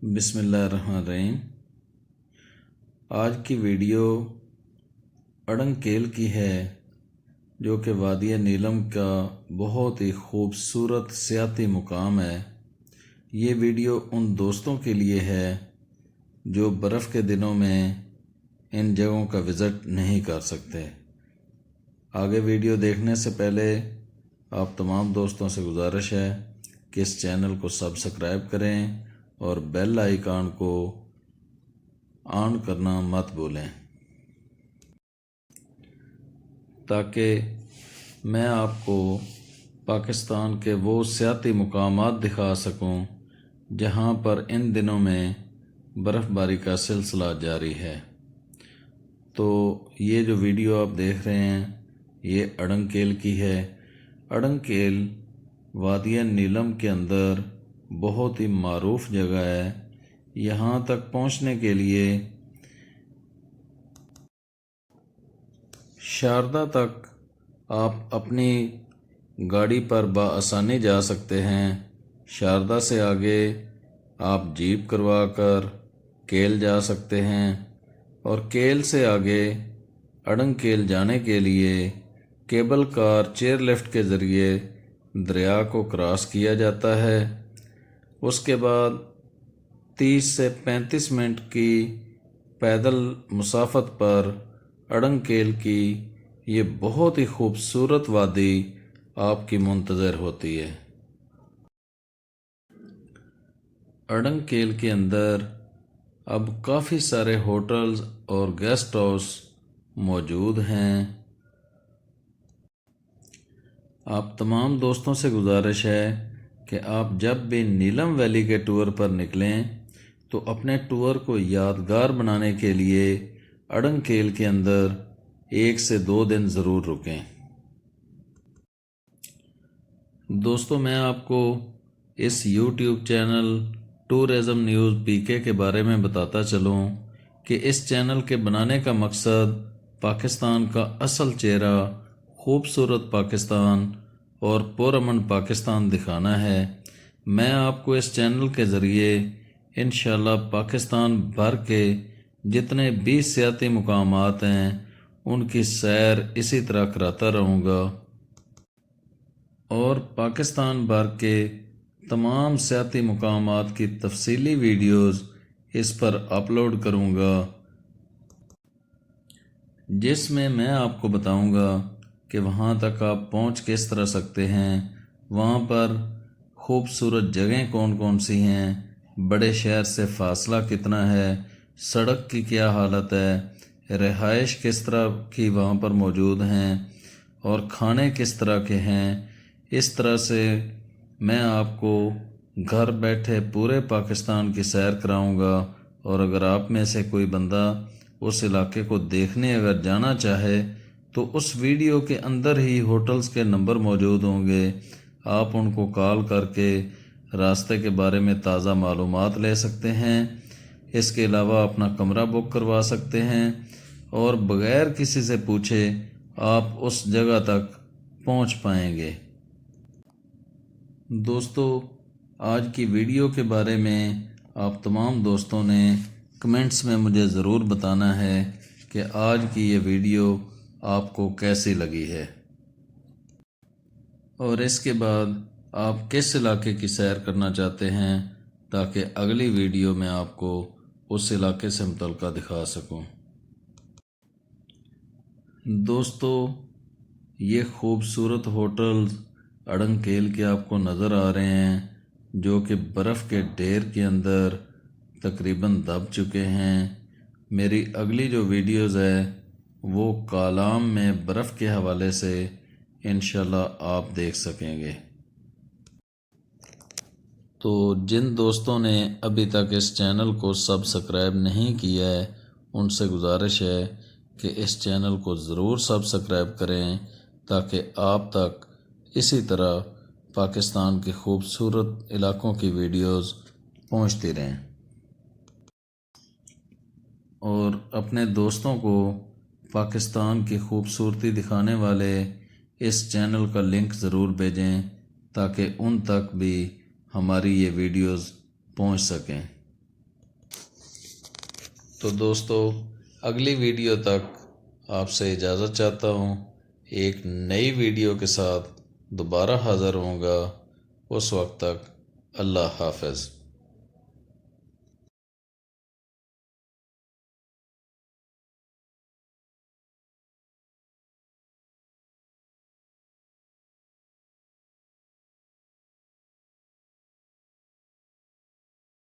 بسم اللہ الرحمن الرحیم۔ آج کی ویڈیو اڑنکیل کی ہے، جو کہ وادی نیلم کا بہت ہی خوبصورت سیاحتی مقام ہے۔ یہ ویڈیو ان دوستوں کے لیے ہے جو برف کے دنوں میں ان جگہوں کا وزٹ نہیں کر سکتے۔ آگے ویڈیو دیکھنے سے پہلے آپ تمام دوستوں سے گزارش ہے کہ اس چینل کو سبسکرائب کریں اور بیل آئیکن کو آن کرنا مت بھولیں، تاکہ میں آپ کو پاکستان کے وہ سیاحتی مقامات دکھا سکوں جہاں پر ان دنوں میں برف باری کا سلسلہ جاری ہے۔ تو یہ جو ویڈیو آپ دیکھ رہے ہیں یہ اڑنکیل کی ہے۔ اڑنکیل وادی نیلم کے اندر بہت ہی معروف جگہ ہے۔ یہاں تک پہنچنے کے لیے شاردا تک آپ اپنی گاڑی پر بآسانی جا سکتے ہیں۔ شاردا سے آگے آپ جیپ کروا کر کیل جا سکتے ہیں، اور کیل سے آگے اڑنکیل جانے کے لیے کیبل کار چیئر لفٹ کے ذریعے دریا کو کراس کیا جاتا ہے۔ اس کے بعد 30 سے 35 منٹ کی پیدل مسافت پر اڑنکیل کی یہ بہت ہی خوبصورت وادی آپ کی منتظر ہوتی ہے۔ اڑنکیل کے اندر اب کافی سارے ہوٹلز اور گیسٹ ہاؤس موجود ہیں۔ آپ تمام دوستوں سے گزارش ہے کہ آپ جب بھی نیلم ویلی کے ٹور پر نکلیں تو اپنے ٹور کو یادگار بنانے کے لیے اڑنکیل کے اندر 1 سے 2 دن ضرور رکیں۔ دوستو، میں آپ کو اس YouTube channel tourism news PK کے بارے میں بتاتا چلوں کہ اس چینل کے بنانے کا مقصد پاکستان کا اصل چہرہ، خوبصورت پاکستان اور پرامن پاکستان دکھانا ہے۔ میں آپ کو اس چینل کے ذریعے انشاءاللہ پاکستان بھر کے جتنے بھی سیاحتی مقامات ہیں ان کی سیر اسی طرح کراتا رہوں گا، اور پاکستان بھر کے تمام سیاحتی مقامات کی تفصیلی ویڈیوز اس پر اپلوڈ کروں گا، جس میں آپ کو بتاؤں گا کہ وہاں تک آپ پہنچ کس طرح سکتے ہیں، وہاں پر خوبصورت جگہیں کون کون سی ہیں، بڑے شہر سے فاصلہ کتنا ہے، سڑک کی کیا حالت ہے، رہائش کس طرح کی وہاں پر موجود ہیں، اور کھانے کس طرح کے ہیں۔ اس طرح سے میں آپ کو گھر بیٹھے پورے پاکستان کی سیر کراؤں گا، اور اگر آپ میں سے کوئی بندہ اس علاقے کو دیکھنے اگر جانا چاہے تو اس ویڈیو کے اندر ہی ہوٹلز کے نمبر موجود ہوں گے، آپ ان کو کال کر کے راستے کے بارے میں تازہ معلومات لے سکتے ہیں۔ اس کے علاوہ اپنا کمرہ بک کروا سکتے ہیں، اور بغیر کسی سے پوچھے آپ اس جگہ تک پہنچ پائیں گے۔ دوستو، آج کی ویڈیو کے بارے میں آپ تمام دوستوں نے کمنٹس میں مجھے ضرور بتانا ہے کہ آج کی یہ ویڈیو آپ کو کیسی لگی ہے، اور اس کے بعد آپ کس علاقے کی سیر کرنا چاہتے ہیں، تاکہ اگلی ویڈیو میں آپ کو اس علاقے سے متعلقہ دکھا سکوں۔ دوستو، یہ خوبصورت ہوٹلز اڑنکیل کے آپ کو نظر آ رہے ہیں، جو کہ برف کے ڈھیر کے اندر تقریباً دب چکے ہیں۔ میری اگلی جو ویڈیوز ہے وہ کالام میں برف کے حوالے سے انشاءاللہ آپ دیکھ سکیں گے۔ تو جن دوستوں نے ابھی تک اس چینل کو سبسکرائب نہیں کیا ہے ان سے گزارش ہے کہ اس چینل کو ضرور سبسکرائب کریں، تاکہ آپ تک اسی طرح پاکستان کے خوبصورت علاقوں کی ویڈیوز پہنچتی رہیں، اور اپنے دوستوں کو پاکستان کی خوبصورتی دکھانے والے اس چینل کا لنک ضرور بھیجیں، تاکہ ان تک بھی ہماری یہ ویڈیوز پہنچ سکیں۔ تو دوستو اگلی ویڈیو تک آپ سے اجازت چاہتا ہوں، ایک نئی ویڈیو کے ساتھ دوبارہ حاضر ہوں گا۔ اس وقت تک اللہ حافظ۔